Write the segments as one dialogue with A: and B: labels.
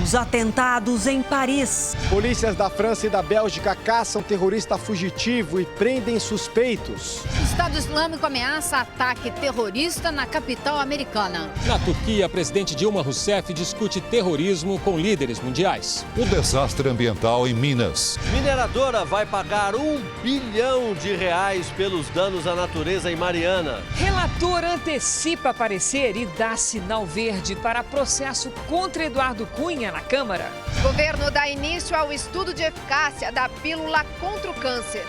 A: Os atentados em Paris.
B: Polícias da França e da Bélgica caçam terrorista fugitivo e prendem suspeitos.
C: O Estado Islâmico ameaça ataque terrorista na capital americana.
D: Na Turquia, a presidente Dilma Rousseff discute terrorismo com líderes mundiais.
E: O desastre ambiental em Minas.
F: Mineradora vai pagar R$1 bilhão pelos danos à natureza em Mariana.
G: Relator antecipa parecer e dá sinal verde para processo contra Eduardo Cunha na Câmara.
C: Governo dá início ao estudo de eficácia da pílula contra o câncer.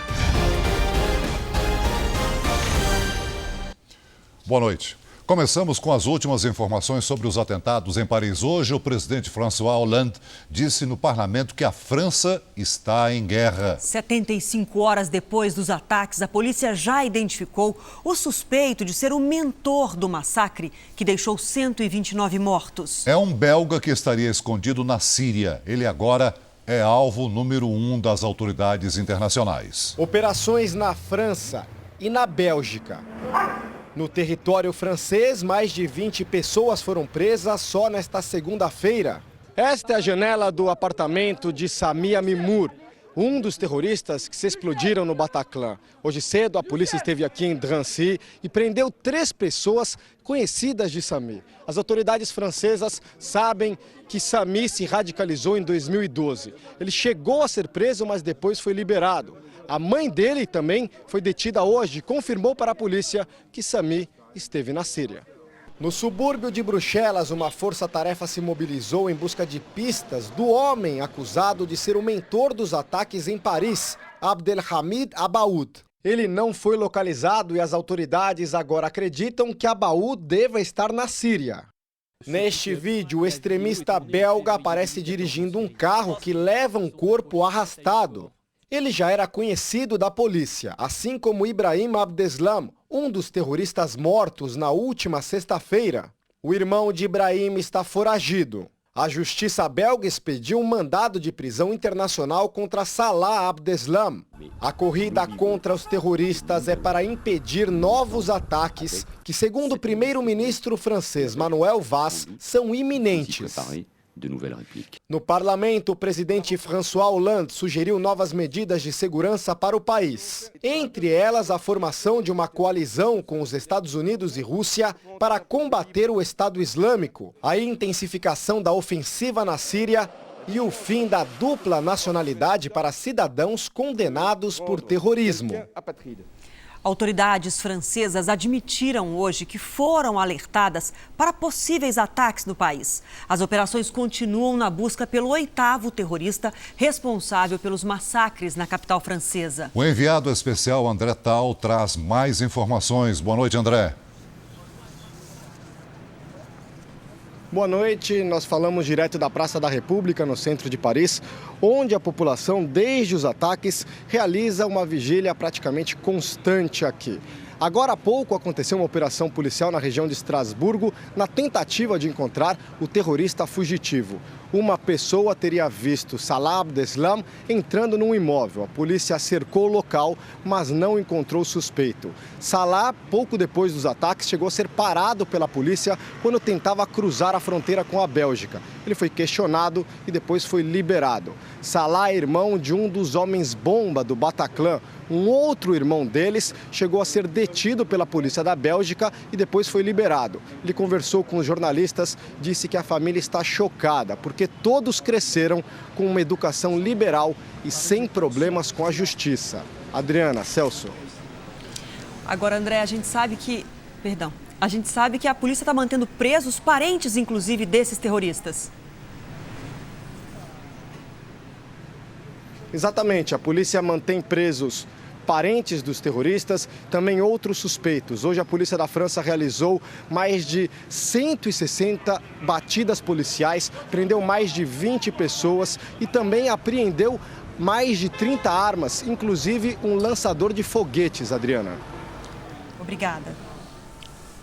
E: Boa noite. Começamos com as últimas informações sobre os atentados em Paris. Hoje, o presidente François Hollande disse no parlamento que a França está em guerra.
A: 75 horas depois dos ataques, a polícia já identificou o suspeito de ser o mentor do massacre, que deixou 129 mortos.
E: É um belga que estaria escondido na Síria. Ele agora é alvo número 1 das autoridades internacionais.
B: Operações na França e na Bélgica. No território francês, mais de 20 pessoas foram presas só nesta segunda-feira. Esta é a janela do apartamento de Sami Amimour, um dos terroristas que se explodiram no Bataclan. Hoje cedo, a polícia esteve aqui em Drancy e prendeu 3 pessoas conhecidas de Sami. As autoridades francesas sabem que Sami se radicalizou em 2012. Ele chegou a ser preso, mas depois foi liberado. A mãe dele também foi detida hoje e confirmou para a polícia que Sami esteve na Síria. No subúrbio de Bruxelas, uma força-tarefa se mobilizou em busca de pistas do homem acusado de ser o mentor dos ataques em Paris, Abdelhamid Abaoud. Ele não foi localizado e as autoridades agora acreditam que Abaoud deva estar na Síria. Neste vídeo, o extremista belga aparece dirigindo um carro que leva um corpo arrastado. Ele já era conhecido da polícia, assim como Ibrahim Abdeslam, um dos terroristas mortos na última sexta-feira. O irmão de Ibrahim está foragido. A justiça belga expediu um mandado de prisão internacional contra Salah Abdeslam. A corrida contra os terroristas é para impedir novos ataques que, segundo o primeiro-ministro francês Manuel Valls, são iminentes. No parlamento, o presidente François Hollande sugeriu novas medidas de segurança para o país. Entre elas, a formação de uma coalizão com os Estados Unidos e Rússia para combater o Estado Islâmico, a intensificação da ofensiva na Síria e o fim da dupla nacionalidade para cidadãos condenados por terrorismo.
A: Autoridades francesas admitiram hoje que foram alertadas para possíveis ataques no país. As operações continuam na busca pelo 8º terrorista responsável pelos massacres na capital francesa.
E: O enviado especial André Tal traz mais informações. Boa noite, André.
B: Boa noite, nós falamos direto da Praça da República, no centro de Paris, onde a população, desde os ataques, realiza uma vigília praticamente constante aqui. Agora há pouco aconteceu uma operação policial na região de Estrasburgo, na tentativa de encontrar o terrorista fugitivo. Uma pessoa teria visto Salah Abdeslam entrando num imóvel. A polícia cercou o local, mas não encontrou o suspeito. Salah, pouco depois dos ataques, chegou a ser parado pela polícia quando tentava cruzar a fronteira com a Bélgica. Ele foi questionado e depois foi liberado. Salah é irmão de um dos homens-bomba do Bataclan. Um outro irmão deles chegou a ser detido pela polícia da Bélgica e depois foi liberado. Ele conversou com os jornalistas, disse que a família está chocada, porque todos cresceram com uma educação liberal e sem problemas com a justiça. Adriana, Celso.
A: Agora, André, a gente sabe que a polícia está mantendo presos parentes, inclusive, desses terroristas.
B: Exatamente, a polícia mantém presos parentes dos terroristas, também outros suspeitos. Hoje a polícia da França realizou mais de 160 batidas policiais, prendeu mais de 20 pessoas e também apreendeu mais de 30 armas, inclusive um lançador de foguetes, Adriana.
A: Obrigada.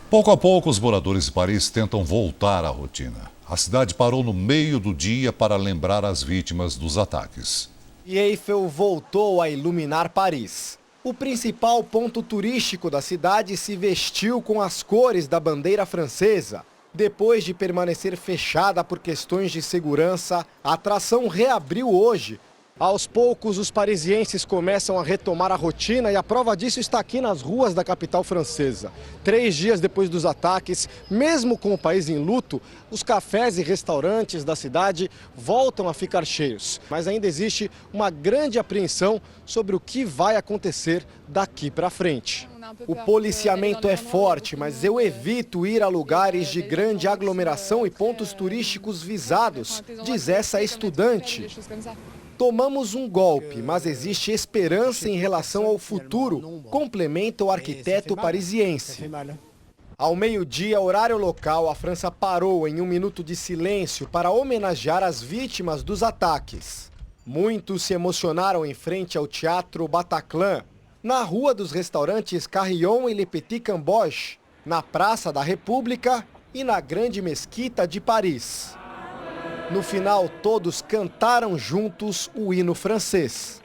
E: Pouco a pouco, os moradores de Paris tentam voltar à rotina. A cidade parou no meio do dia para lembrar as vítimas dos ataques.
B: E Eiffel voltou a iluminar Paris. O principal ponto turístico da cidade se vestiu com as cores da bandeira francesa. Depois de permanecer fechada por questões de segurança, a atração reabriu hoje. Aos poucos, os parisienses começam a retomar a rotina e a prova disso está aqui nas ruas da capital francesa. 3 dias depois dos ataques, mesmo com o país em luto, os cafés e restaurantes da cidade voltam a ficar cheios. Mas ainda existe uma grande apreensão sobre o que vai acontecer daqui para frente. O policiamento é forte, mas eu evito ir a lugares de grande aglomeração e pontos turísticos visados, diz essa estudante. Tomamos um golpe, mas existe esperança em relação ao futuro, complementa o arquiteto parisiense. Ao meio-dia, horário local, a França parou em um minuto de silêncio para homenagear as vítimas dos ataques. Muitos se emocionaram em frente ao Teatro Bataclan, na rua dos restaurantes Carillon e Le Petit Cambodge, na Praça da República e na Grande Mesquita de Paris. No final, todos cantaram juntos o hino francês.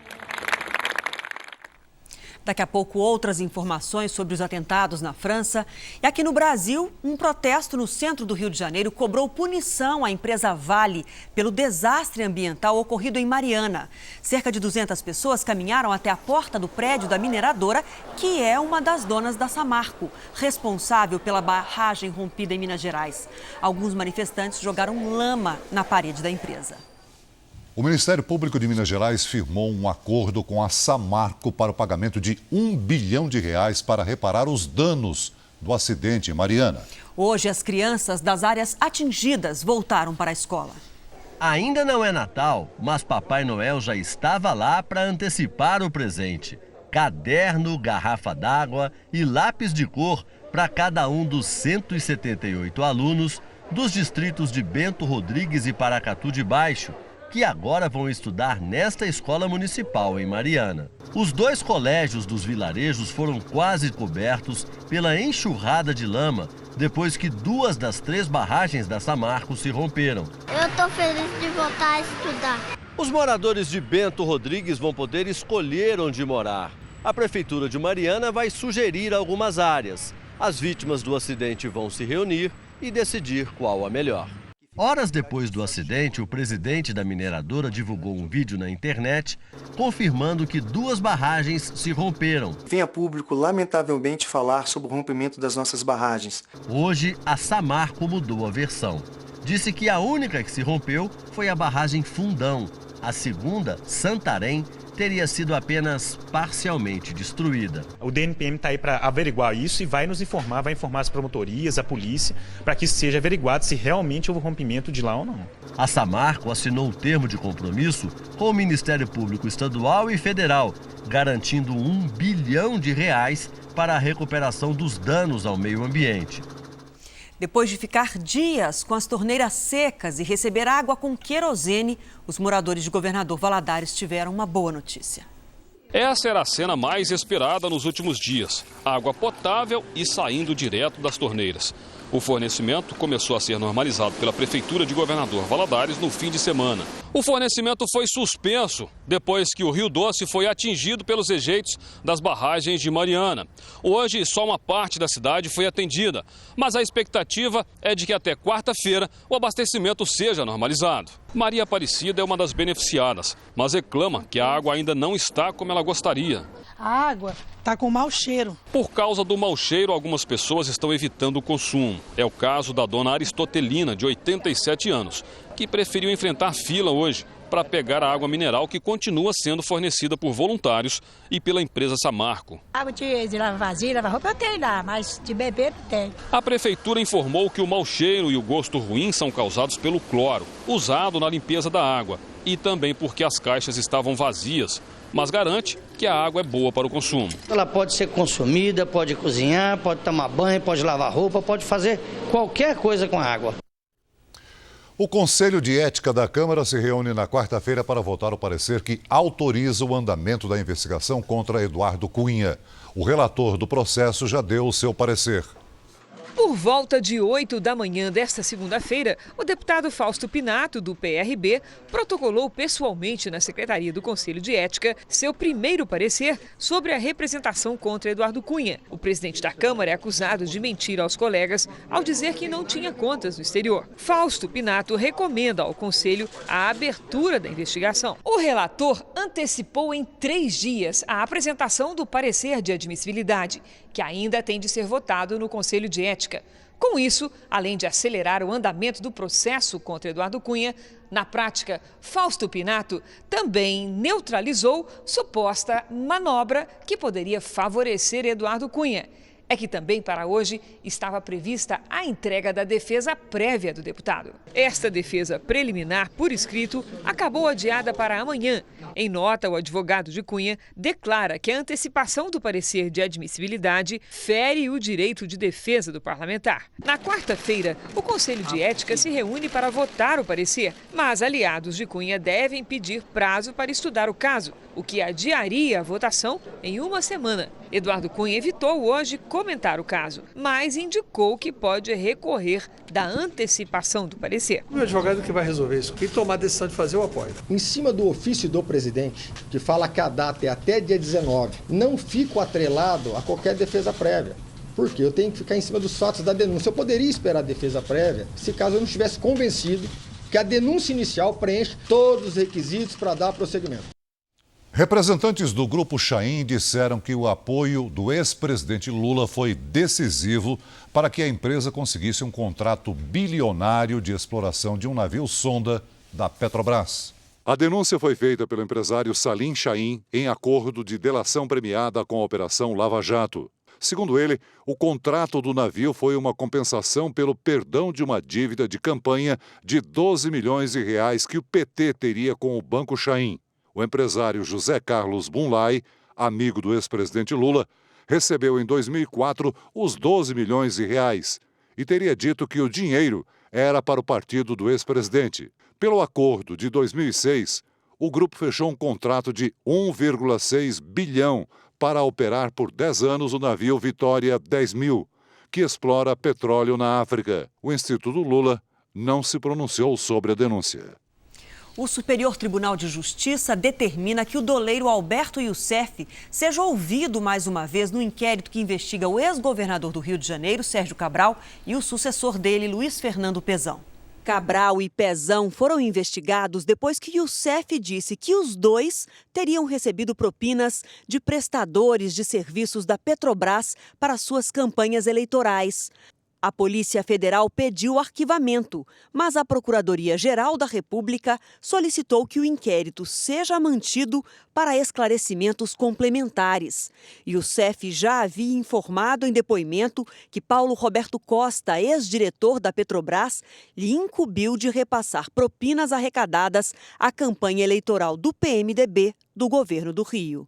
A: Daqui a pouco, outras informações sobre os atentados na França. E aqui no Brasil, um protesto no centro do Rio de Janeiro cobrou punição à empresa Vale pelo desastre ambiental ocorrido em Mariana. Cerca de 200 pessoas caminharam até a porta do prédio da mineradora, que é uma das donas da Samarco, responsável pela barragem rompida em Minas Gerais. Alguns manifestantes jogaram lama na parede da empresa.
E: O Ministério Público de Minas Gerais firmou um acordo com a Samarco para o pagamento de R$1 bilhão para reparar os danos do acidente em Mariana.
A: Hoje, as crianças das áreas atingidas voltaram para a escola.
F: Ainda não é Natal, mas Papai Noel já estava lá para antecipar o presente. Caderno, garrafa d'água e lápis de cor para cada um dos 178 alunos dos distritos de Bento Rodrigues e Paracatu de Baixo, que agora vão estudar nesta escola municipal em Mariana. Os 2 colégios dos vilarejos foram quase cobertos pela enxurrada de lama, depois que 2 das 3 barragens da Samarco se romperam.
H: Eu estou feliz de voltar a estudar.
F: Os moradores de Bento Rodrigues vão poder escolher onde morar. A Prefeitura de Mariana vai sugerir algumas áreas. As vítimas do acidente vão se reunir e decidir qual a melhor. Horas depois do acidente, o presidente da mineradora divulgou um vídeo na internet confirmando que 2 barragens se romperam.
I: Vem a público, lamentavelmente, falar sobre o rompimento das nossas barragens.
F: Hoje, a Samarco mudou a versão. Disse que a única que se rompeu foi a barragem Fundão. A segunda, Santarém, teria sido apenas parcialmente destruída.
J: O DNPM está aí para averiguar isso e vai nos informar, vai informar as promotorias, a polícia, para que seja averiguado se realmente houve rompimento de lá ou não.
F: A Samarco assinou o termo de compromisso com o Ministério Público Estadual e Federal, garantindo R$1 bilhão para a recuperação dos danos ao meio ambiente.
A: Depois de ficar dias com as torneiras secas e receber água com querosene, os moradores de Governador Valadares tiveram uma boa notícia.
K: Essa era a cena mais esperada nos últimos dias. Água potável e saindo direto das torneiras. O fornecimento começou a ser normalizado pela Prefeitura de Governador Valadares no fim de semana. O fornecimento foi suspenso depois que o Rio Doce foi atingido pelos rejeitos das barragens de Mariana. Hoje, só uma parte da cidade foi atendida, mas a expectativa é de que até quarta-feira o abastecimento seja normalizado. Maria Aparecida é uma das beneficiadas, mas reclama que a água ainda não está como ela gostaria.
L: A água está com mau cheiro.
K: Por causa do mau cheiro, algumas pessoas estão evitando o consumo. É o caso da dona Aristotelina, de 87 anos, que preferiu enfrentar fila hoje para pegar a água mineral que continua sendo fornecida por voluntários e pela empresa Samarco.
L: Água de lavar vasilha, lavar roupa eu tenho lá, mas de beber não tem.
K: A prefeitura informou que o mau cheiro e o gosto ruim são causados pelo cloro, usado na limpeza da água, e também porque as caixas estavam vazias, mas garante que a água é boa para o consumo.
M: Ela pode ser consumida, pode cozinhar, pode tomar banho, pode lavar roupa, pode fazer qualquer coisa com a água.
E: O Conselho de Ética da Câmara se reúne na quarta-feira para votar o parecer que autoriza o andamento da investigação contra Eduardo Cunha. O relator do processo já deu o seu parecer.
G: Por volta de 8 da manhã desta segunda-feira, o deputado Fausto Pinato, do PRB, protocolou pessoalmente na Secretaria do Conselho de Ética seu primeiro parecer sobre a representação contra Eduardo Cunha. O presidente da Câmara é acusado de mentir aos colegas ao dizer que não tinha contas no exterior. Fausto Pinato recomenda ao Conselho a abertura da investigação. O relator antecipou em 3 dias a apresentação do parecer de admissibilidade, que ainda tem de ser votado no Conselho de Ética. Com isso, além de acelerar o andamento do processo contra Eduardo Cunha, na prática, Fausto Pinato também neutralizou suposta manobra que poderia favorecer Eduardo Cunha. É que também para hoje estava prevista a entrega da defesa prévia do deputado. Esta defesa preliminar por escrito acabou adiada para amanhã. Em nota, o advogado de Cunha declara que a antecipação do parecer de admissibilidade fere o direito de defesa do parlamentar. Na quarta-feira, o Conselho de Ética se reúne para votar o parecer, mas aliados de Cunha devem pedir prazo para estudar o caso, o que adiaria a votação em 1 semana. Eduardo Cunha evitou hoje comentar o caso, mas indicou que pode recorrer da antecipação do parecer.
N: O advogado que vai resolver isso. Quem tomar a decisão de fazer, eu apoio.
B: Em cima do ofício do presidente, que fala que a data é até dia 19, não fico atrelado a qualquer defesa prévia. Porque eu tenho que ficar em cima dos fatos da denúncia. Eu poderia esperar a defesa prévia, se caso eu não estivesse convencido que a denúncia inicial preenche todos os requisitos para dar prosseguimento.
E: Representantes do Grupo Chaim disseram que o apoio do ex-presidente Lula foi decisivo para que a empresa conseguisse um contrato bilionário de exploração de um navio-sonda da Petrobras. A denúncia foi feita pelo empresário Salim Chaim em acordo de delação premiada com a Operação Lava Jato. Segundo ele, o contrato do navio foi uma compensação pelo perdão de uma dívida de campanha de 12 milhões de reais que o PT teria com o Banco Chaim. O empresário José Carlos Bunlai, amigo do ex-presidente Lula, recebeu em 2004 os 12 milhões de reais e teria dito que o dinheiro era para o partido do ex-presidente. Pelo acordo de 2006, o grupo fechou um contrato de 1,6 bilhão para operar por 10 anos o navio Vitória 10.000, que explora petróleo na África. O Instituto Lula não se pronunciou sobre a denúncia.
A: O Superior Tribunal de Justiça determina que o doleiro Alberto Youssef seja ouvido mais uma vez no inquérito que investiga o ex-governador do Rio de Janeiro, Sérgio Cabral, e o sucessor dele, Luiz Fernando Pezão. Cabral e Pezão foram investigados depois que Youssef disse que os dois teriam recebido propinas de prestadores de serviços da Petrobras para suas campanhas eleitorais. A Polícia Federal pediu arquivamento, mas a Procuradoria-Geral da República solicitou que o inquérito seja mantido para esclarecimentos complementares. Youssef já havia informado em depoimento que Paulo Roberto Costa, ex-diretor da Petrobras, lhe incumbiu de repassar propinas arrecadadas à campanha eleitoral do PMDB do governo do Rio.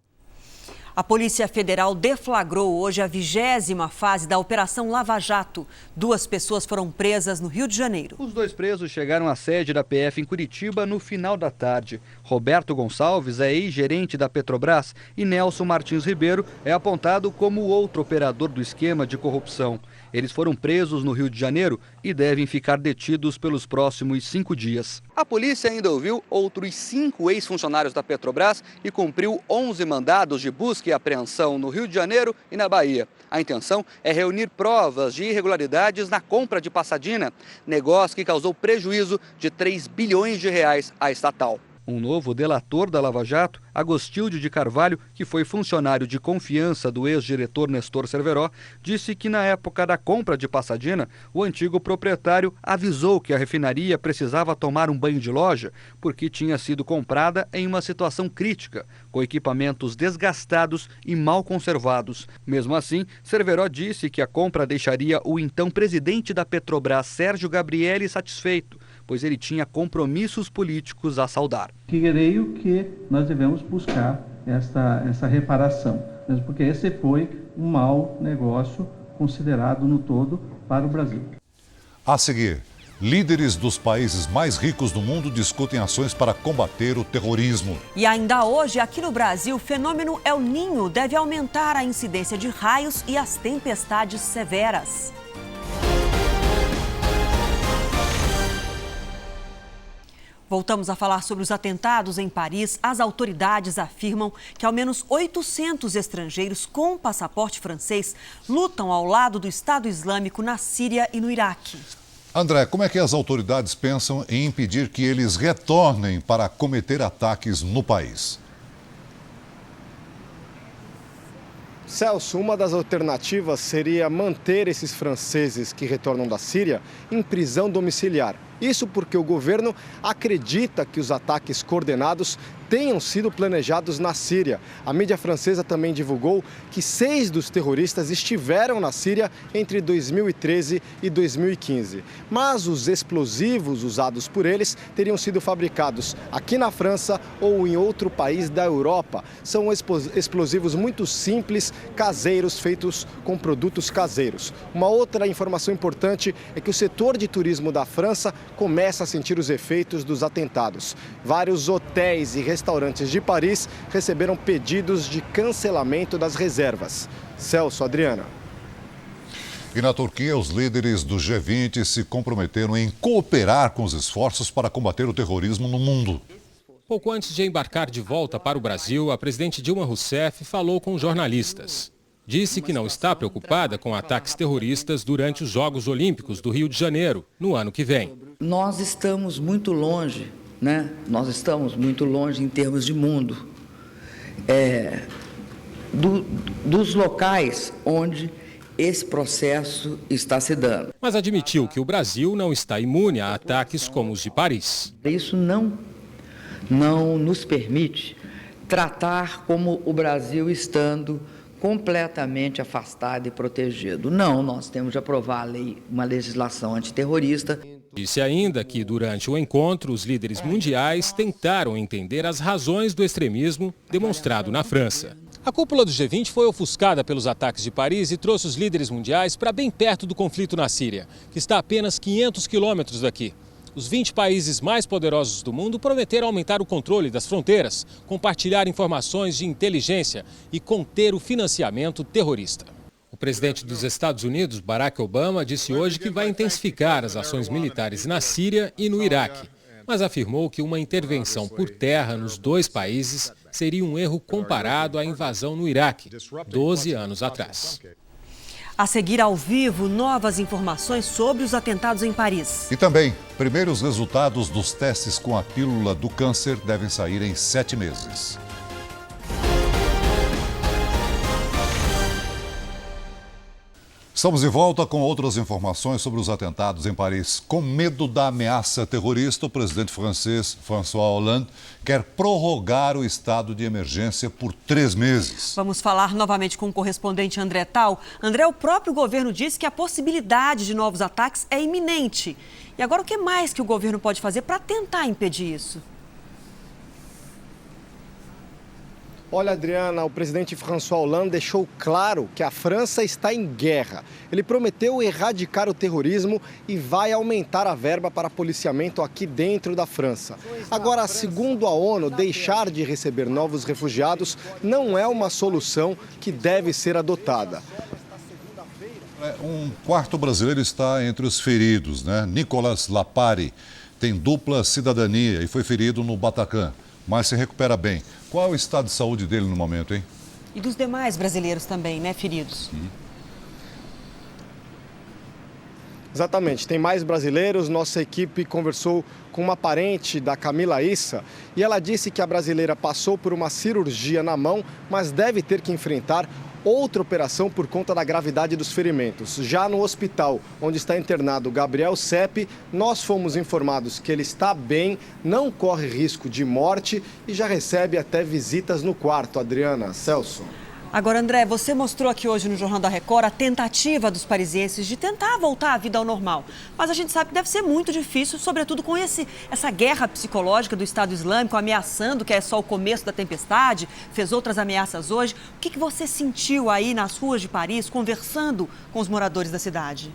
A: A Polícia Federal deflagrou hoje a 20ª fase da Operação Lava Jato. 2 pessoas foram presas no Rio de Janeiro.
O: Os 2 presos chegaram à sede da PF em Curitiba no final da tarde. Roberto Gonçalves é ex-gerente da Petrobras e Nelson Martins Ribeiro é apontado como o outro operador do esquema de corrupção. Eles foram presos no Rio de Janeiro e devem ficar detidos pelos próximos 5 dias.
P: A polícia ainda ouviu outros 5 ex-funcionários da Petrobras e cumpriu 11 mandados de busca e apreensão no Rio de Janeiro e na Bahia. A intenção é reunir provas de irregularidades na compra de Passadina, negócio que causou prejuízo de 3 bilhões de reais à estatal.
O: Um novo delator da Lava Jato, Agostilde de Carvalho, que foi funcionário de confiança do ex-diretor Nestor Cerveró, disse que na época da compra de Passadina, o antigo proprietário avisou que a refinaria precisava tomar um banho de loja porque tinha sido comprada em uma situação crítica, com equipamentos desgastados e mal conservados. Mesmo assim, Cerveró disse que a compra deixaria o então presidente da Petrobras, Sérgio Gabrielli, satisfeito, pois ele tinha compromissos políticos a saldar.
Q: Creio que nós devemos buscar essa reparação, mesmo porque esse foi um mau negócio considerado no todo para o Brasil.
E: A seguir, líderes dos países mais ricos do mundo discutem ações para combater o terrorismo.
A: E ainda hoje, aqui no Brasil, o fenômeno El Niño deve aumentar a incidência de raios e as tempestades severas. Voltamos a falar sobre os atentados em Paris. As autoridades afirmam que ao menos 800 estrangeiros com passaporte francês lutam ao lado do Estado Islâmico na Síria e no Iraque.
E: André, como é que as autoridades pensam em impedir que eles retornem para cometer ataques no país?
B: Celso, uma das alternativas seria manter esses franceses que retornam da Síria em prisão domiciliar. Isso porque o governo acredita que os ataques coordenados tenham sido planejados na Síria. A mídia francesa também divulgou que 6 dos terroristas estiveram na Síria entre 2013 e 2015. Mas os explosivos usados por eles teriam sido fabricados aqui na França ou em outro país da Europa. São explosivos muito simples, caseiros, feitos com produtos caseiros. Uma outra informação importante é que o setor de turismo da França começa a sentir os efeitos dos atentados. Vários hotéis e restaurantes de Paris receberam pedidos de cancelamento das reservas. Celso, Adriana.
E: E na Turquia, os líderes do G20 se comprometeram em cooperar com os esforços para combater o terrorismo no mundo.
D: Pouco antes de embarcar de volta para o Brasil, a presidente Dilma Rousseff falou com jornalistas. Disse que não está preocupada com ataques terroristas durante os Jogos Olímpicos do Rio de Janeiro, no ano que vem.
R: Nós estamos muito longe, né? Nós estamos muito longe em termos de mundo, dos locais onde esse processo está se dando.
D: Mas admitiu que o Brasil não está imune a ataques como os de Paris.
R: Isso não nos permite tratar como o Brasil estando completamente afastado e protegido. Não, nós temos de aprovar uma legislação antiterrorista.
D: Disse ainda que, durante o encontro, os líderes mundiais tentaram entender as razões do extremismo demonstrado na França. A cúpula do G20 foi ofuscada pelos ataques de Paris e trouxe os líderes mundiais para bem perto do conflito na Síria, que está a apenas 500 quilômetros daqui. Os 20 países mais poderosos do mundo prometeram aumentar o controle das fronteiras, compartilhar informações de inteligência e conter o financiamento terrorista. O presidente dos Estados Unidos, Barack Obama, disse hoje que vai intensificar as ações militares na Síria e no Iraque, mas afirmou que uma intervenção por terra nos dois países seria um erro comparado à invasão no Iraque, 12 anos atrás.
A: A seguir, ao vivo, novas informações sobre os atentados em Paris.
E: E também, primeiros resultados dos testes com a pílula do câncer devem sair em 7 meses. Estamos de volta com outras informações sobre os atentados em Paris. Com medo da ameaça terrorista, o presidente francês François Hollande quer prorrogar o estado de emergência por 3 meses.
A: Vamos falar novamente com o correspondente André Tal. André, o próprio governo disse que a possibilidade de novos ataques é iminente. E agora o que mais que o governo pode fazer para tentar impedir isso?
B: Olha, Adriana, o presidente François Hollande deixou claro que a França está em guerra. Ele prometeu erradicar o terrorismo e vai aumentar a verba para policiamento aqui dentro da França. Agora, segundo a ONU, deixar de receber novos refugiados não é uma solução que deve ser adotada.
E: Um quarto brasileiro está entre os feridos, né? Nicolas Lapari tem dupla cidadania e foi ferido no Bataclan, mas se recupera bem. Qual é o estado de saúde dele no momento, hein?
A: E dos demais brasileiros também, né, feridos?
B: Exatamente, tem mais brasileiros. Nossa equipe conversou com uma parente da Camila Issa e ela disse que a brasileira passou por uma cirurgia na mão, mas deve ter que enfrentar outra operação por conta da gravidade dos ferimentos. Já no hospital onde está internado Gabriel Sepp, nós fomos informados que ele está bem, não corre risco de morte e já recebe até visitas no quarto. Adriana, Celso.
A: Agora, André, você mostrou aqui hoje no Jornal da Record a tentativa dos parisienses de tentar voltar à vida ao normal. Mas a gente sabe que deve ser muito difícil, sobretudo com essa guerra psicológica do Estado Islâmico ameaçando, que é só o começo da tempestade, fez outras ameaças hoje. O que você sentiu aí nas ruas de Paris, conversando com os moradores da cidade?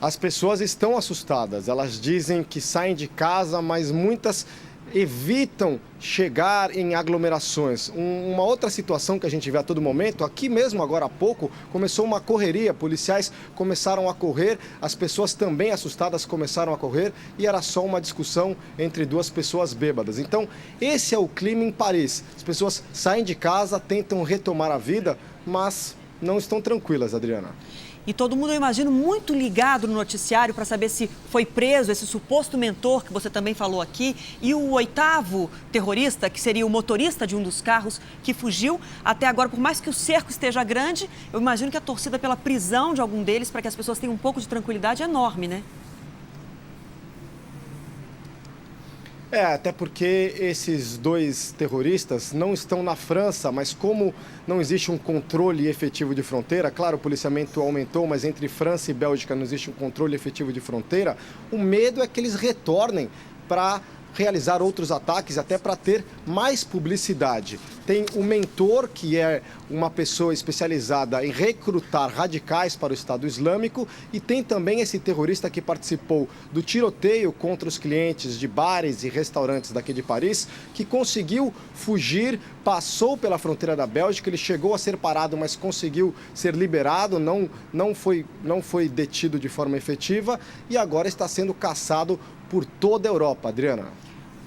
B: As pessoas estão assustadas. Elas dizem que saem de casa, mas muitas evitam chegar em aglomerações. Uma outra situação que a gente vê a todo momento, aqui mesmo agora há pouco, começou uma correria, policiais começaram a correr, as pessoas também assustadas começaram a correr e era só uma discussão entre duas pessoas bêbadas. Então, esse é o clima em Paris. As pessoas saem de casa, tentam retomar a vida, mas não estão tranquilas, Adriana.
A: E todo mundo, eu imagino, muito ligado no noticiário para saber se foi preso esse suposto mentor que você também falou aqui e o 8º terrorista, que seria o motorista de um dos carros que fugiu. Até agora, por mais que o cerco esteja grande, eu imagino que a torcida pela prisão de algum deles, para que as pessoas tenham um pouco de tranquilidade, é enorme, né?
B: Até porque esses dois terroristas não estão na França, mas como não existe um controle efetivo de fronteira, claro, o policiamento aumentou, mas entre França e Bélgica não existe um controle efetivo de fronteira, o medo é que eles retornem para realizar outros ataques, até para ter mais publicidade. Tem o mentor, que é uma pessoa especializada em recrutar radicais para o Estado Islâmico, e tem também esse terrorista que participou do tiroteio contra os clientes de bares e restaurantes daqui de Paris, que conseguiu fugir, passou pela fronteira da Bélgica, ele chegou a ser parado, mas conseguiu ser liberado, não foi detido de forma efetiva e agora está sendo caçado por toda a Europa. Adriana.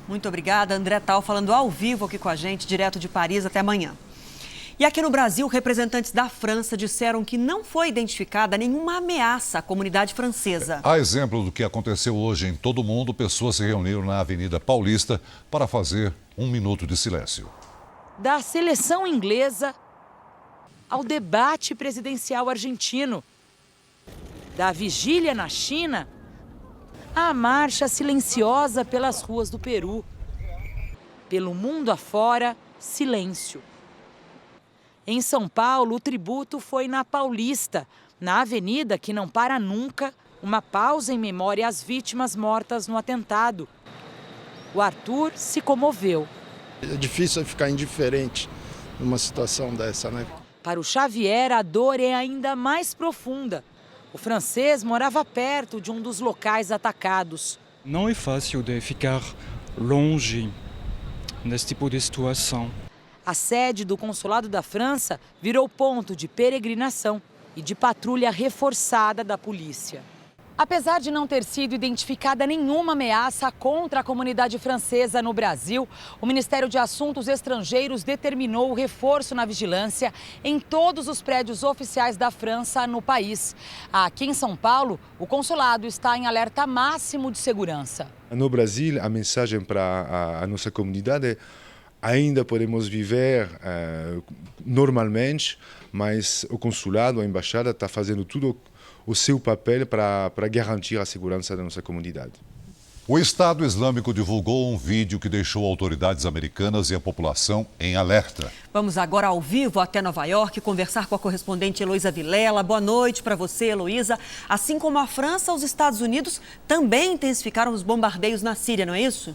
A: Muito obrigada, André Tal, falando ao vivo aqui com a gente, direto de Paris. Até amanhã. E aqui no Brasil, representantes da França disseram que não foi identificada nenhuma ameaça à comunidade francesa.
E: A exemplo do que aconteceu hoje em todo o mundo, pessoas se reuniram na Avenida Paulista para fazer um minuto de silêncio.
S: Da seleção inglesa ao debate presidencial argentino, da vigília na China à marcha silenciosa pelas ruas do Peru. Pelo mundo afora, silêncio. Em São Paulo, o tributo foi na Paulista, na avenida que não para nunca, uma pausa em memória às vítimas mortas no atentado. O Arthur se comoveu.
T: É difícil ficar indiferente numa situação dessa, né?
S: Para o Xavier, a dor é ainda mais profunda. O francês morava perto de um dos locais atacados.
U: Não é fácil de ficar longe nesse tipo de situação.
S: A sede do Consulado da França virou ponto de peregrinação e de patrulha reforçada da polícia. Apesar de não ter sido identificada nenhuma ameaça contra a comunidade francesa no Brasil, o Ministério de Assuntos Estrangeiros determinou o reforço na vigilância em todos os prédios oficiais da França no país. Aqui em São Paulo, o consulado está em alerta máximo de segurança.
V: No Brasil, a mensagem para a nossa comunidade é: ainda podemos viver normalmente, mas o consulado, a embaixada, está fazendo tudo o seu papel para garantir a segurança da nossa comunidade.
E: O Estado Islâmico divulgou um vídeo que deixou autoridades americanas e a população em alerta.
A: Vamos agora ao vivo até Nova York conversar com a correspondente Heloísa Vilela. Boa noite para você, Heloísa. Assim como a França, os Estados Unidos também intensificaram os bombardeios na Síria, não é isso?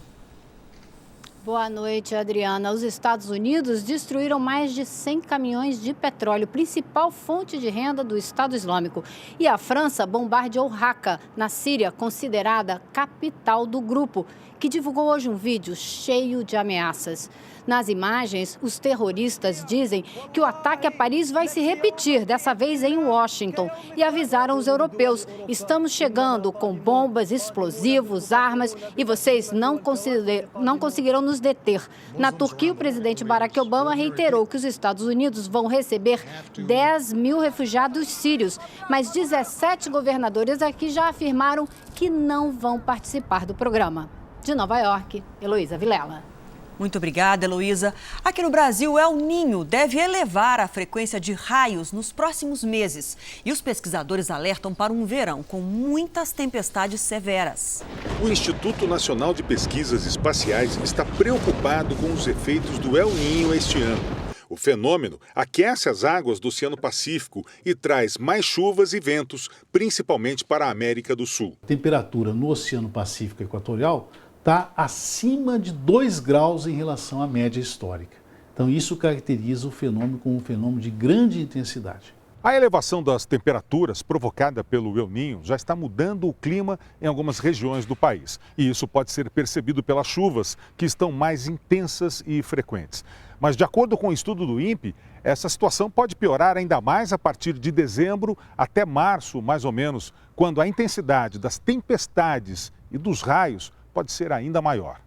W: Boa noite, Adriana. Os Estados Unidos destruíram mais de 100 caminhões de petróleo, principal fonte de renda do Estado Islâmico. E a França bombardeou Raqqa, na Síria, considerada capital do grupo, que divulgou hoje um vídeo cheio de ameaças. Nas imagens, os terroristas dizem que o ataque a Paris vai se repetir, dessa vez em Washington, e avisaram os europeus: estamos chegando com bombas, explosivos, armas e vocês não conseguirão nos deter. Na Turquia, o presidente Barack Obama reiterou que os Estados Unidos vão receber 10 mil refugiados sírios, mas 17 governadores aqui já afirmaram que não vão participar do programa. De Nova York, Heloísa Vilela.
A: Muito obrigada, Heloísa. Aqui no Brasil, o El Niño deve elevar a frequência de raios nos próximos meses. E os pesquisadores alertam para um verão com muitas tempestades severas.
X: O Instituto Nacional de Pesquisas Espaciais está preocupado com os efeitos do El Niño este ano. O fenômeno aquece as águas do Oceano Pacífico e traz mais chuvas e ventos, principalmente para a América do Sul.
Y: A temperatura no Oceano Pacífico Equatorial está acima de 2 graus em relação à média histórica. Então isso caracteriza o fenômeno como um fenômeno de grande intensidade.
X: A elevação das temperaturas provocada pelo El Niño já está mudando o clima em algumas regiões do país. E isso pode ser percebido pelas chuvas, que estão mais intensas e frequentes. Mas, de acordo com o estudo do INPE, essa situação pode piorar ainda mais a partir de dezembro até março, mais ou menos, quando a intensidade das tempestades e dos raios pode ser ainda maior.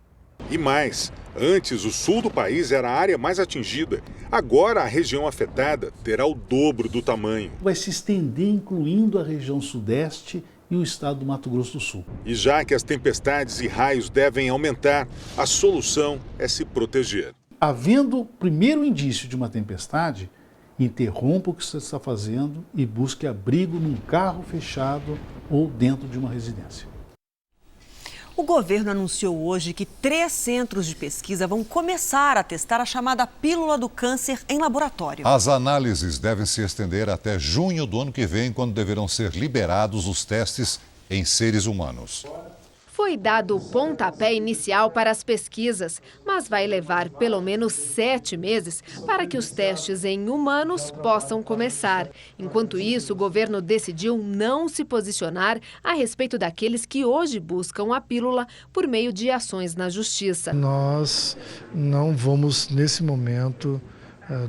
X: E mais, antes o sul do país era a área mais atingida. Agora a região afetada terá o dobro do tamanho.
Y: Vai se estender, incluindo a região sudeste e o estado do Mato Grosso do Sul.
X: E já que as tempestades e raios devem aumentar, a solução é se proteger.
Y: Havendo o primeiro indício de uma tempestade, interrompa o que você está fazendo e busque abrigo num carro fechado ou dentro de uma residência.
A: O governo anunciou hoje que 3 centros de pesquisa vão começar a testar a chamada pílula do câncer em laboratório.
E: As análises devem se estender até junho do ano que vem, quando deverão ser liberados os testes em seres humanos.
C: Foi dado o pontapé inicial para as pesquisas, mas vai levar pelo menos 7 meses para que os testes em humanos possam começar. Enquanto isso, o governo decidiu não se posicionar a respeito daqueles que hoje buscam a pílula por meio de ações na justiça.
T: Nós não vamos, nesse momento,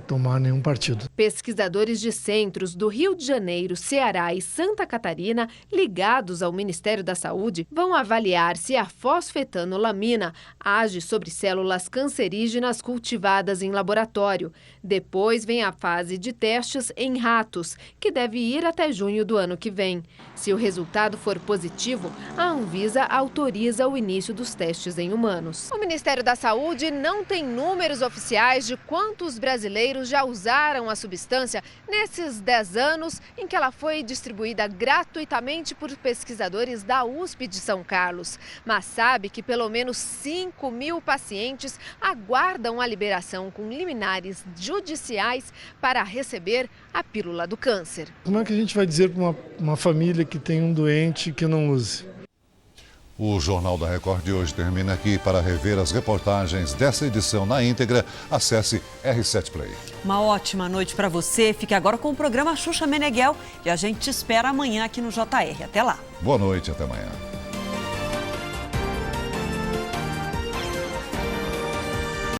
T: tomar nenhum partido.
C: Pesquisadores de centros do Rio de Janeiro, Ceará e Santa Catarina, ligados ao Ministério da Saúde, vão avaliar se a fosfetanolamina age sobre células cancerígenas cultivadas em laboratório. Depois vem a fase de testes em ratos, que deve ir até junho do ano que vem. Se o resultado for positivo, a Anvisa autoriza o início dos testes em humanos. O Ministério da Saúde não tem números oficiais de quantos brasileiros já usaram a substância nesses 10 anos em que ela foi distribuída gratuitamente por pesquisadores da USP de São Carlos. Mas sabe que pelo menos 5.000 pacientes aguardam a liberação com liminares judiciais para receber a pílula do câncer.
T: Como é que a gente vai dizer para uma família que tem um doente que não use?
E: O Jornal da Record de hoje termina aqui. Para rever as reportagens dessa edição na íntegra, acesse R7 Play.
A: Uma ótima noite para você. Fique agora com o programa Xuxa Meneghel e a gente te espera amanhã aqui no JR. Até lá.
E: Boa noite, até amanhã.